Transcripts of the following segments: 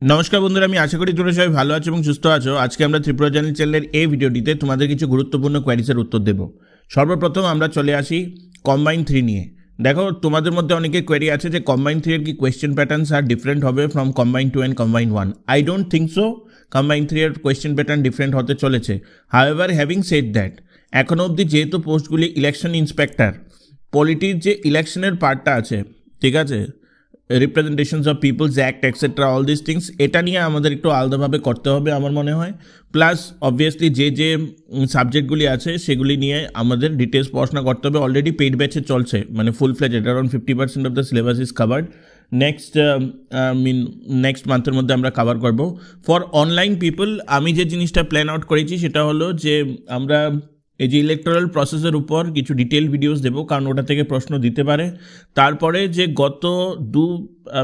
নমস্কার বন্ধুরা, আমি আশা করি তোমরা সবাই ভালো আছো এবং সুস্থ আছো। আজকে আমরা ত্রিপুরা জার্নি চ্যানেলের এই ভিডিওটিতে তোমাদের কিছু গুরুত্বপূর্ণ কোয়েরিজের উত্তর দেব। সর্বপ্রথম আমরা চলে আসি কম্বাইন 3 নিয়ে। দেখো, তোমাদের মধ্যে অনেকে কোয়েরি আছে যে কম্বাইন 3 এর কি কোয়েশ্চেন প্যাটার্নস আর ডিফারেন্ট হবে from combine 2 and combine 1। I don't think so combine 3 এর কোয়েশ্চেন প্যাটার্ন ডিফারেন্ট হতে চলেছে। হাউএভার, হ্যাভিং সেড দ্যাট, এখনও অবধি যেহেতু পোস্টগুলি ইলেকশন ইন্সপেক্টর, পলিটির যে ইলেকশনের পার্টটা আছে, ঠিক আছে, representations of peoples act etcetera, all this things, এটা নিয়ে আমাদের একটু আলাদাভাবে করতে হবে আমার মনে হয়। প্লাস অবভিয়াসলি যে সাবজেক্টগুলি আছে সেগুলি নিয়ে আমাদের ডিটেলস পড়াশোনা করতে হবে। অলরেডি পেইড ব্যাচে চলছে, মানে ফুল ফ্লেজ, এটা around 50% of the syllabus is covered. Next মান্থের মধ্যে আমরা কাভার করবো। ফর অনলাইন পিপল আমি যে জিনিসটা প্ল্যান আউট করেছি সেটা হলো যে আমরা এই যে ইলেকট্রাল প্রসেসের উপর কিছু ডিটেল ভিডিওস দেবো, কারণ ওটা থেকে প্রশ্ন দিতে পারে। তারপরে যে গত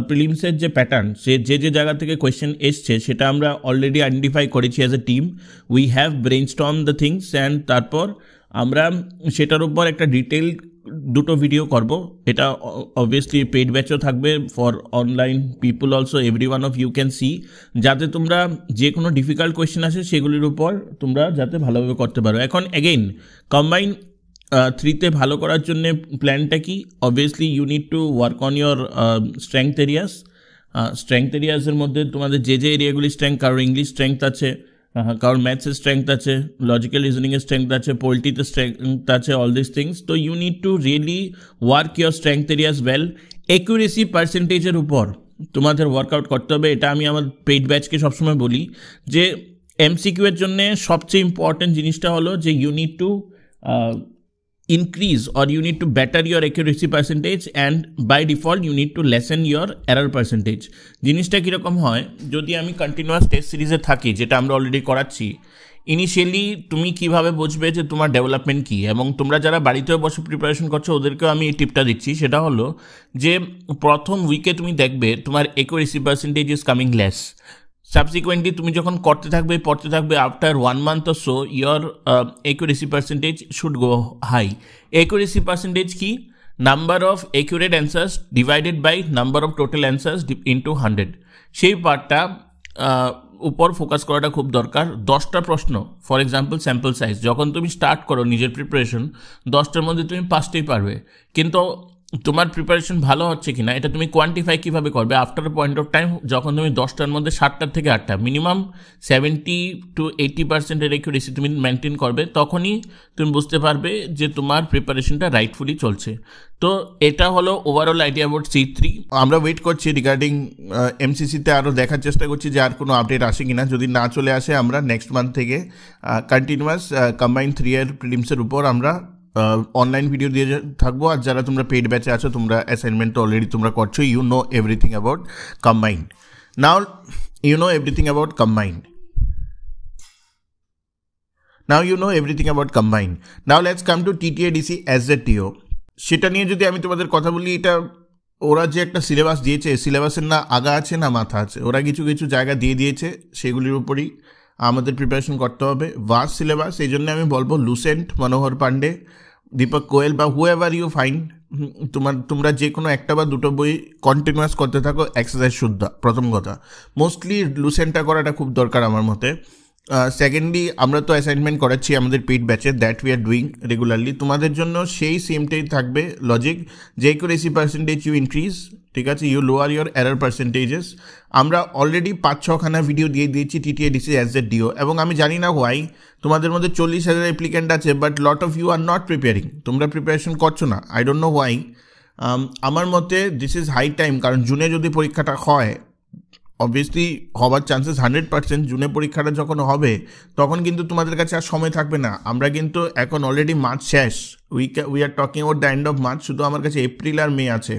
প্রিলিমসের যে প্যাটার্ন, যে জায়গা থেকে কোয়েশ্চেন এসছে সেটা আমরা অলরেডি আইডেন্টিফাই করেছি as a team. We have brainstorm the things and তারপর আমরা সেটার উপর একটা ডিটেল দুটো ভিডিও করব। এটা অবভিয়াসলি পেইড ব্যাচও থাকবে for online people also, every one of you can see, যাতে তোমরা যে কোনো ডিফিকাল্ট কোয়েশ্চেন আসে সেগুলির উপর তোমরা যাতে ভালোভাবে করতে পারো। এখন এগেইন কম্বাইন 3তে ভালো করার জন্য প্ল্যানটা কি? Obviously you need to work on your strength areas. Strength এরিয়াসের মধ্যে তোমাদের যে এরিয়াগুলি স্ট্রেংথ, কারোর ইংলিশ স্ট্রেংথ আছে, কারণ ম্যাথসের স্ট্রেংথ আছে, লজিক্যাল রিজনিংয়ের স্ট্রেংথ আছে, পোলিটিতে স্ট্রেংথ আছে, অল দিস থিংস। তো you need to really work your strength areas well. Accuracy পার্সেন্টেজের উপর তোমাদের ওয়ার্কআউট করতে হবে। এটা আমি আমার পেইড ব্যাচকে সবসময় বলি যে এমসিকিউ এর জন্য সবচেয়ে ইম্পর্টেন্ট জিনিসটা হলো যে you need to increase or you need to better your accuracy percentage, and by default you need to lessen your error percentage. জিনিসটা কীরকম হয়, যদি আমি কন্টিনিউয়াস টেস্ট সিরিজে থাকি, যেটা আমরা অলরেডি করাচ্ছি, ইনিশিয়ালি তুমি কিভাবে বুঝবে যে তোমার ডেভেলপমেন্ট কী, এবং তোমরা যারা বাড়িতেও বসে প্রিপারেশন করছো ওদেরকেও আমি এই টিপটা দিচ্ছি। সেটা হলো যে প্রথম উইকে তুমি দেখবে তোমার accuracy percentage is coming less. Subsequently তুমি যখন পড়তে থাকবে after 1 month or so your accuracy percentage should go high. Accuracy percentage কি? Number of accurate answers divided by number of total answers into 100. সেই পার্টটা উপর ফোকাস করাটা খুব দরকার। 10টা প্রশ্ন, ফর এক্সাম্পল স্যাম্পল সাইজ, যখন তুমি স্টার্ট করো নিজের প্রিপারেশন 10টার মধ্যে তুমি 5টাই পারবে, কিন্তু তোমার প্রিপারেশন ভালো হচ্ছে কিনা এটা তুমি কোয়ান্টিফাই কীভাবে করবে? আফটার পয়েন্ট অফ টাইম যখন তুমি 10টার মধ্যে 7টার থেকে 8টা, মিনিমাম 70 to 80% অ্যাকুরেসি তুমি মেনটেন করবে, তখনই তুমি বুঝতে পারবে যে তোমার প্রিপারেশনটা রাইটফুলি চলছে। তো এটা হলো ওভারঅল আইডিয়া অ্যাবাউট C3। আমরা ওয়েট করছি রিগার্ডিং MCCতে, আরও দেখার চেষ্টা করছি যে আর কোনো আপডেট আসে কিনা। যদি না চলে আসে আমরা নেক্সট মান্থ থেকে কন্টিনিউয়াস কম্বাইন 3 এর প্রিলিমসের উপর আমরা অনলাইন ভিডিও দিয়ে থাকবো। আর যারা তোমরা পেইড ব্যাচে আছো, তোমরা অ্যাসাইনমেন্ট তো অলরেডি তোমরা করছো, you know everything about combine. Now you know everything about combine. Now let's come to TTADC SZTO। সেটা নিয়ে যদি আমি তোমাদের কথা বলি, এটা ওরা যে একটা সিলেবাস দিয়েছে, সিলেবাসের না আগা আছে না মাথা আছে, ওরা কিছু জায়গা দিয়ে দিয়েছে, সেগুলির উপরই আমাদের প্রিপারেশন করতে হবে। ভাস্ট সিলেবাস, এই জন্য আমি বলবো লুসেন্ট, মনোহর পান্ডে, দীপক কোয়েল বা হুএভার ইউ ফাইন্ড, তোমরা যে কোনো একটা বা দুটো বই কন্টিনিউয়াস করতে থাকো, এক্সারসাইজ শুদ্ধ, প্রথম কথা। মোস্টলি লুসেন্টটা করাটা খুব দরকার আমার মতে। সেকেন্ডলি, আমরা তো অ্যাসাইনমেন্ট করাচ্ছি আমাদের পেইড ব্যাচে, that we are doing regularly. তোমাদের জন্য সেই সেমটাই থাকবে লজিক, যে অ্যাকুরেসি পার্সেন্টেজ ইউ ইনক্রিজ, ঠিক আছে, you lower your error percentages. আমরা অলরেডি 5-6খানা ভিডিও দিয়ে দিয়েছি TTADC SZTO, এবং আমি জানি না হোয়াই তোমাদের মধ্যে 40,000 অ্যাপ্লিকেন্ট আছে, but lot of you are not preparing, তোমরা প্রিপারেশন করছো না। I don't know why. আমার মতে দিস ইজ হাই টাইম, কারণ জুনে যদি পরীক্ষাটা হয়, অবভিয়াসলি হওয়ার চান্সেস 100%। জুনে পরীক্ষাটা যখন হবে তখন কিন্তু তোমাদের কাছে আর সময় থাকবে না। আমরা কিন্তু এখন অলরেডি মার্চ শেষ, we are talking about the end of March, শুধু আমার কাছে এপ্রিল আর মে আছে।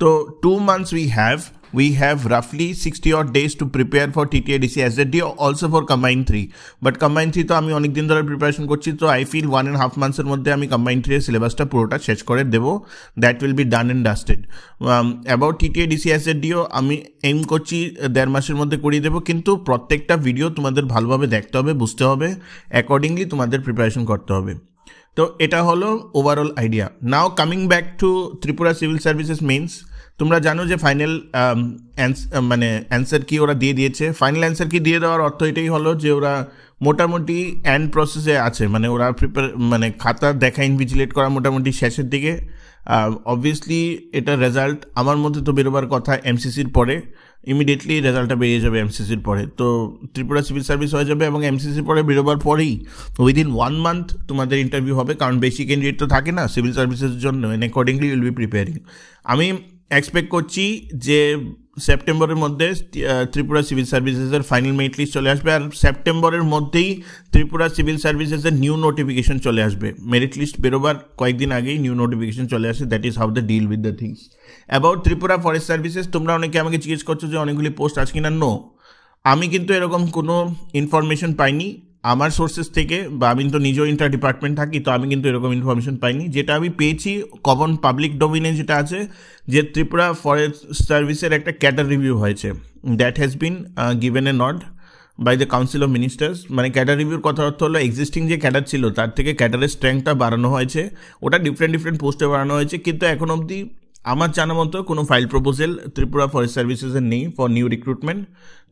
তো 2 months we have roughly 60 odd days to prepare for TTADC SZTO, also for Combine 3. But Combine 3 তো আমি অনেক দিন ধরে প্রিপারেশন করছি, তো I feel 1.5 months এর মধ্যে আমি Combine 3 এর সিলেবাসটা পুরোটা শেষ করে দেবো। That will be done and dusted. About TTADC SZTO আমি এম করছি 1.5 মাসের মধ্যে করিয়ে দেবো, কিন্তু প্রত্যেকটা ভিডিও তোমাদের ভালোভাবে দেখতে হবে, বুঝতে হবে, অ্যাকর্ডিংলি তোমাদের প্রিপারেশন করতে হবে। তো এটা হলো overall idea. Now coming back to Tripura civil services mains. তোমরা জানো যে ফাইনাল মানে অ্যান্সার কি ওরা দিয়ে দিয়েছে। ফাইনাল অ্যান্সার কি দিয়ে দেওয়ার অর্থ এটাই হলো যে ওরা মোটামুটি এন্ড প্রসেসে আছে, মানে ওরা মানে খাতা দেখা ইনভিজিলেট করা মোটামুটি শেষের দিকে। অবভিয়াসলি এটা রেজাল্ট আমার মধ্যে তো বেরোবার কথা এমসিসির পরে, ইমিডিয়েটলি রেজাল্টটা বেরিয়ে যাবে এমসিসির পরে, তো ত্রিপুরা সিভিল সার্ভিস হয়ে যাবে এবং এমসিসির পরে বেরোবার পরেই উইদিন 1 মান্থ তোমাদের ইন্টারভিউ হবে, কারণ বেশি ক্যান্ডিডেট তো থাকে না সিভিল সার্ভিসের জন্য, and accordingly will be preparing. আমি এক্সপেক্ট করছি যে সেপ্টেম্বরের মধ্যে ত্রিপুরা সিভিল সার্ভিসেসের ফাইনাল মেরিট লিস্ট চলে আসবে, আর সেপ্টেম্বরের মধ্যেই ত্রিপুরা সিভিল সার্ভিসেসের নিউ নোটিফিকেশন চলে আসবে। মেরিট লিস্ট বেরোবার কয়েকদিন আগেই নিউ নোটিফিকেশন চলে আসে। That is how the deal with the things. About Tripura forest services, তোমরা অনেকে আমাকে জিজ্ঞেস করছো যে অনেকগুলি পোস্ট আছে কিনা। নো, আমি কিন্তু এরকম কোনো ইনফরমেশন পাইনি আমার সোর্সেস থেকে, বা আমি তো নিজেও ইন্টার ডিপার্টমেন্ট থাকি, তো আমি কিন্তু এরকম ইনফরমেশন পাইনি। যেটা আমি পেয়েছি কমন পাবলিক ডোমিনে যেটা আছে, যে ত্রিপুরা ফরেস্ট সার্ভিসের একটা ক্যাডার রিভিউ হয়েছে, that has been given a nod by the council of ministers. মানে ক্যাডার রিভিউর কথা অর্থ হলো এক্সিস্টিং যে ক্যাডার ছিল তার থেকে ক্যাডারের স্ট্রেংথটা বাড়ানো হয়েছে, ওটা ডিফারেন্ট পোস্টে বাড়ানো হয়েছে, কিন্তু এখন অবধি আমার জানা মতো কোনো ফাইল প্রপোজাল ত্রিপুরা ফরেস্ট সার্ভিসেসের নেই ফর নিউ রিক্রুটমেন্ট।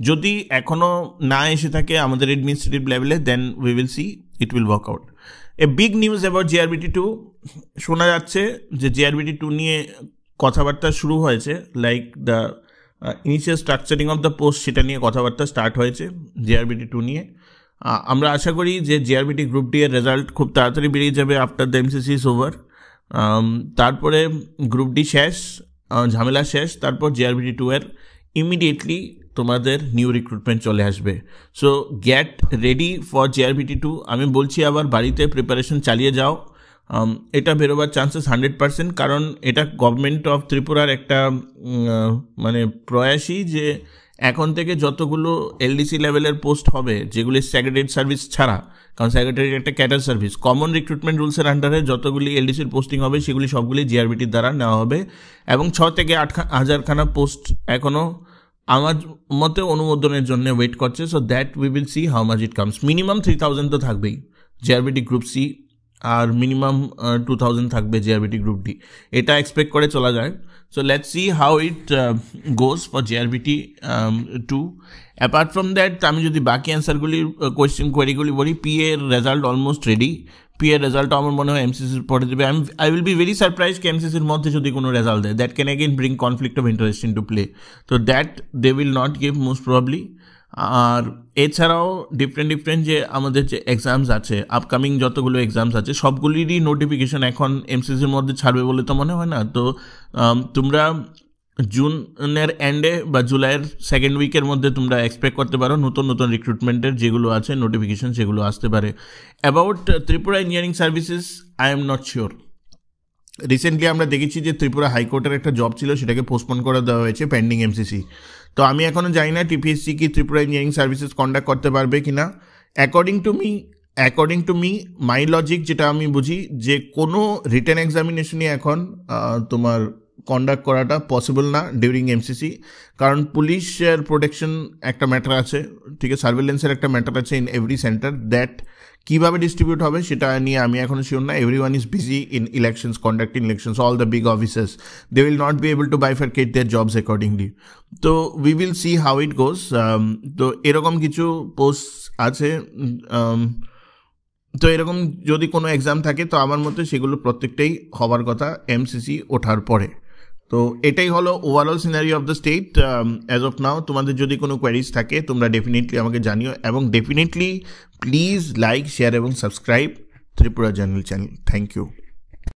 যদি এখনও না এসে থাকে আমাদের অ্যাডমিনিস্ট্রেটিভ লেভেলে, then we will see it will work out. A big news about JRBT2, শোনা যাচ্ছে যে JRBT2 নিয়ে কথাবার্তা শুরু হয়েছে, like the initial structuring of the post, সেটা নিয়ে কথাবার্তা স্টার্ট হয়েছে JRBT2 নিয়ে। আমরা আশা করি যে JRBT গ্রুপ ডি এর রেজাল্ট খুব তাড়াতাড়ি বেরিয়ে যাবে after the MCC is over. তারপরে গ্রুপ ডি শেষ, ঝামেলা শেষ, তারপর JRBT2 এর ইমিডিয়েটলি তোমাদের নিউ রিক্রুটমেন্ট চলে আসবে। So get ready for JRBT2। আমি বলছি আবার, বাড়িতে প্রিপারেশন চালিয়ে যাও। এটা বেরোবার চান্সেস 100%, কারণ এটা গভর্নমেন্ট অফ ত্রিপুরার একটা মানে প্রয়াসই যে এখন থেকে যতগুলো LDC লেভেলের পোস্ট হবে, যেগুলি সেক্রেটারি সার্ভিস ছাড়া, কারণ সেক্রেটারি একটা ক্যাডার সার্ভিস, কমন রিক্রুটমেন্ট রুলসের আন্ডারে যতগুলি LDCর পোস্টিং হবে সেগুলি সবগুলি JRBTর দ্বারা নেওয়া হবে, এবং 6 থেকে 8 হাজারখানা পোস্ট এখনও আমার মতে অনুমোদনের জন্য ওয়েট করছে। So that we will see how much it comes. Minimum 3000 তো থাকবেই JRBT গ্রুপ সি, আর মিনিমাম 2000 থাকবে JRBT গ্রুপ ডি, এটা এক্সপেক্ট করে চলা যায়। So let's see how it goes for JRBT2। Apart from that, আমি যদি বাকি অ্যান্সারগুলির কোয়েরিগুলি বলি, PA এর রেজাল্ট অলমোস্ট রেডি। PA এর রেজাল্ট আমার মনে হয় MCCর পরে দেবে। I will be very surprise কি MCCর মধ্যে যদি কোনো রেজাল্ট দেয়, that can again bring conflict of interest in to play, তো that they will not give most probably. আর এছাড়াও ডিফারেন্ট যে আমাদের যে এক্সামস আছে, আপকামিং যতগুলো এক্সামস আছে, সবগুলিরই নোটিফিকেশন এখন MCCর মধ্যে ছাড়বে বলে তো মনে হয় না। তো তোমরা জুনের এন্ডে বা জুলাইয়ের সেকেন্ড উইকের মধ্যে তোমরা এক্সপেক্ট করতে পারো নতুন রিক্রুটমেন্টের যেগুলো আছে নোটিফিকেশন, সেগুলো আসতে পারে। About Tripura engineering services, I am not sure. Recently আমরা দেখেছি যে ত্রিপুরা হাইকোর্টের একটা জব ছিল, সেটাকে পোস্টপোন করে দেওয়া হয়েছে পেন্ডিং MCC। তো আমি এখনও জানি না TPSC কি ত্রিপুরা ইঞ্জিনিয়ারিং সার্ভিসেস কন্ডাক্ট করতে পারবে কিনা। According to me my logic যেটা আমি বুঝি, যে কোনো রিটেন এক্সামিনেশনই এখন তোমার কন্ডাক্ট করাটা পসিবল না ডিউরিং MCC, কারণ পুলিশের প্রোটেকশন একটা ম্যাটার আছে, ঠিক আছে, সার্ভেলেন্সের একটা ম্যাটার আছে ইন এভরি সেন্টার। দ্যাট কীভাবে ডিস্ট্রিবিউট হবে সেটা নিয়ে আমি এখনও শিওর না। Everyone is busy in elections, conducting elections, all the big officers, they will not be able to bifurcate their jobs accordingly. তো we will see how it goes. তো এরকম কিছু পোস্ট আছে, তো এরকম যদি কোনো এক্সাম থাকে তো আমার মতে সেগুলো প্রত্যেকটাই হওয়ার কথা MCC ওঠার পরে। তো এটাই হলো overall scenario of the state as of now. তোমাদের যদি কোনো কোয়ারিজ থাকে তোমরা ডেফিনেটলি আমাকে জানিও, এবং ডেফিনেটলি প্লিজ লাইক, শেয়ার এবং subscribe Tripura journal channel. Thank you.